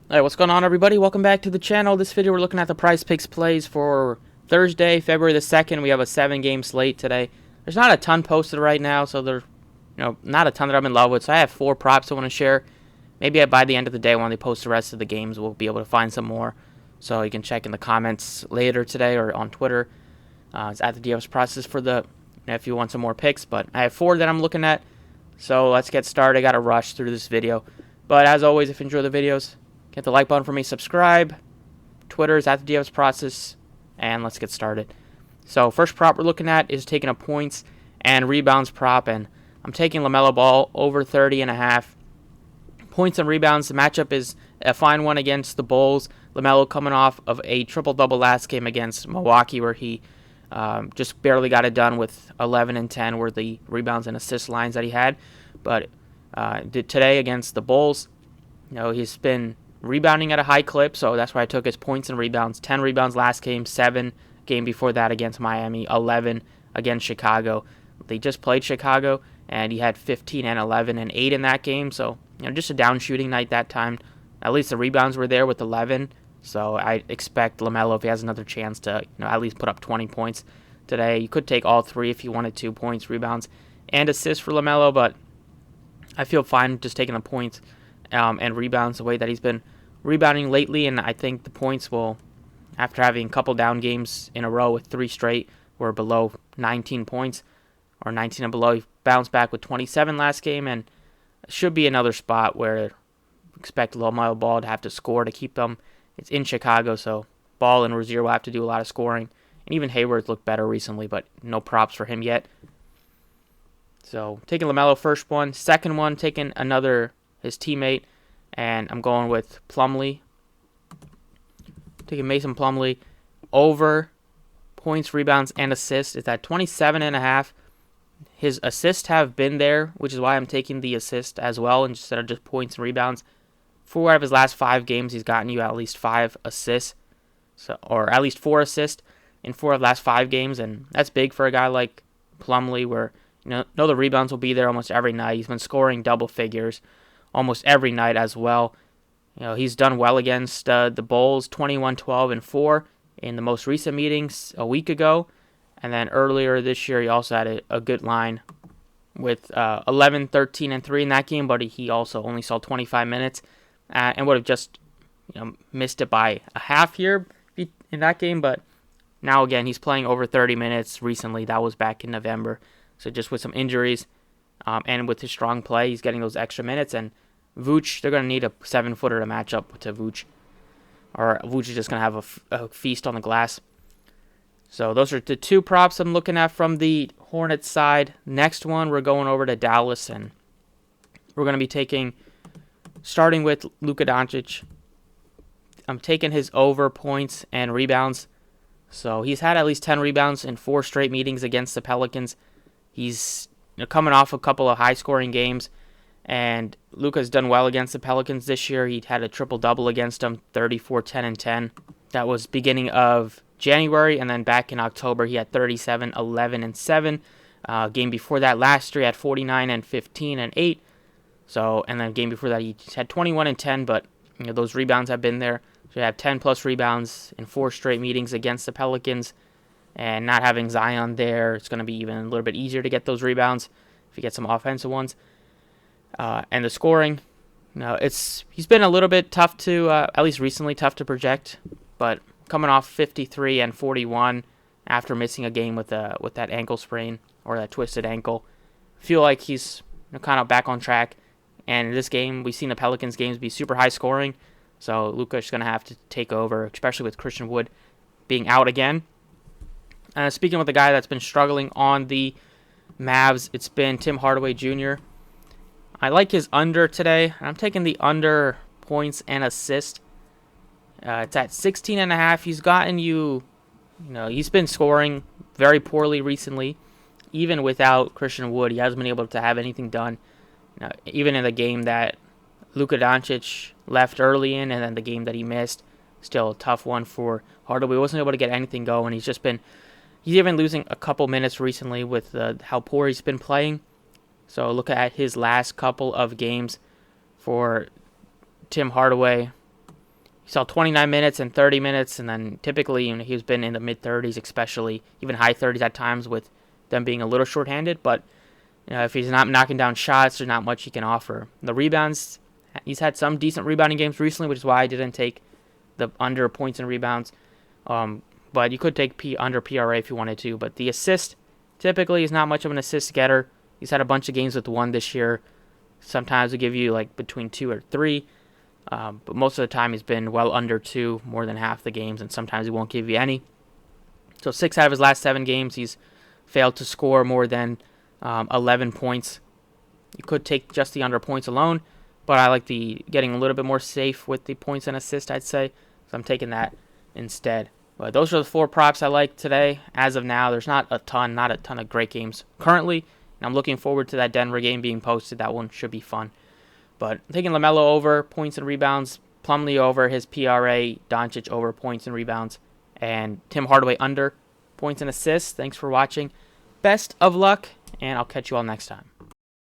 Alright, what's going on, everybody? Welcome back to the channel. This video we're looking at the Prizepicks plays for Thursday, February the 2nd. We have a 7-game slate today. There's not a ton posted right now, so there's not a ton that I'm in love with. So I have 4 props I want to share. Maybe by the end of the day when they post the rest of the games, we'll be able to find some more. So you can check in the comments later today or on Twitter. It's at the DFS process for the if you want some more picks. But I have 4 that I'm looking at. So let's get started. I got to rush through this video. But as always, if you enjoy the videos, hit the like button for me, subscribe. Twitter is at the DFS process, and let's get started. So first prop we're looking at is taking a points and rebounds prop, and I'm taking Lamelo Ball over 30.5 points and rebounds. The matchup is a fine one against the Bulls. Lamelo coming off of a triple-double last game against Milwaukee, where he just barely got it done with 11 and 10 were the rebounds and assist lines that he had. But did today against the Bulls. He's been rebounding at a high clip, so that's why I took his points and rebounds. 10 rebounds last game, 7 game before that against Miami, 11 against Chicago. They just played Chicago, and he had 15 and 11 and 8 in that game, so just a down shooting night that time. At least the rebounds were there with 11, so I expect LaMelo, if he has another chance, to at least put up 20 points today. You could take all 3 if you wanted 2 points, rebounds, and assists for LaMelo, but I feel fine just taking the points and rebounds the way that he's been rebounding lately, and I think the points will, after having a couple down games in a row with 3 straight, were below 19 points, or 19 and below. He bounced back with 27 last game, and should be another spot where expect Lamelo Ball to have to score to keep them. It's in Chicago, so Ball and Rozier will have to do a lot of scoring, and even Hayward's looked better recently, but no props for him yet. So taking Lamelo first one, second one taking his teammate, and I'm going with Plumlee. Taking Mason Plumlee over points, rebounds, and assists. It's at 27.5. His assists have been there, which is why I'm taking the assist as well instead of just points and rebounds. 4 out of his last 5 games, he's gotten you at least 5 assists, or at least 4 assists in 4 of the last 5 games, and that's big for a guy like Plumlee, where know the rebounds will be there almost every night. He's been scoring double figures almost every night as well. He's done well against the Bulls, 21, 12, and 4 in the most recent meetings a week ago. And then earlier this year, he also had a good line with 11, 13, and 3 in that game, but he also only saw 25 minutes and would have just missed it by a half here in that game. But now, again, he's playing over 30 minutes recently. That was back in November. So just with some injuries and with his strong play, he's getting those extra minutes. And Vooch, they're going to need a 7-footer to match up to Vooch. Or Vooch is just going to have a feast on the glass. So those are the 2 props I'm looking at from the Hornets side. Next one, we're going over to Dallas, and we're going to be starting with Luka Doncic. I'm taking his over points and rebounds. So he's had at least 10 rebounds in 4 straight meetings against the Pelicans. He's coming off a couple of high-scoring games, and Luka's done well against the Pelicans this year. He had a triple-double against them, 34, 10, and 10. That was beginning of January, and then back in October, he had 37, 11, and 7. Game before that last year, he had 49 and 15 and 8. And then game before that, he had 21 and 10, but those rebounds have been there. So you have 10-plus rebounds in 4 straight meetings against the Pelicans. And not having Zion there, it's going to be even a little bit easier to get those rebounds if you get some offensive ones. And the scoring, he's been a little bit tough to, at least recently, tough to project. But coming off 53 and 41 after missing a game with that ankle sprain or that twisted ankle, feel like he's kind of back on track. And in this game, we've seen the Pelicans games be super high scoring. So Luka's going to have to take over, especially with Christian Wood being out again. Speaking with a guy that's been struggling on the Mavs, it's been Tim Hardaway Jr. I like his under today. I'm taking the under points and assist. It's at 16.5. He's gotten he's been scoring very poorly recently. Even without Christian Wood, he hasn't been able to have anything done. Even in the game that Luka Doncic left early in, and then the game that he missed, still a tough one for Hardaway. He wasn't able to get anything going. He's even losing a couple minutes recently with how poor he's been playing. So look at his last couple of games for Tim Hardaway. He saw 29 minutes and 30 minutes, and then typically he's been in the mid-30s, especially even high 30s at times with them being a little short-handed. But if he's not knocking down shots, there's not much he can offer. The rebounds, he's had some decent rebounding games recently, which is why I didn't take the under points and rebounds. But you could take under PRA if you wanted to. But the assist, typically, he's not much of an assist getter. He's had a bunch of games with 1 this year. Sometimes we give you like between 2 or 3. But most of the time he's been well under 2, more than half the games, and sometimes he won't give you any. So 6 out of his last 7 games, he's failed to score more than 11 points. You could take just the under points alone, but I like the getting a little bit more safe with the points and assists, I'd say. So I'm taking that instead. But those are the 4 props I like today. As of now, there's not a ton of great games currently. And I'm looking forward to that Denver game being posted. That one should be fun. But I'm taking Lamelo over points and rebounds, Plumlee over his PRA, Doncic over points and rebounds, and Tim Hardaway under points and assists. Thanks for watching. Best of luck, and I'll catch you all next time.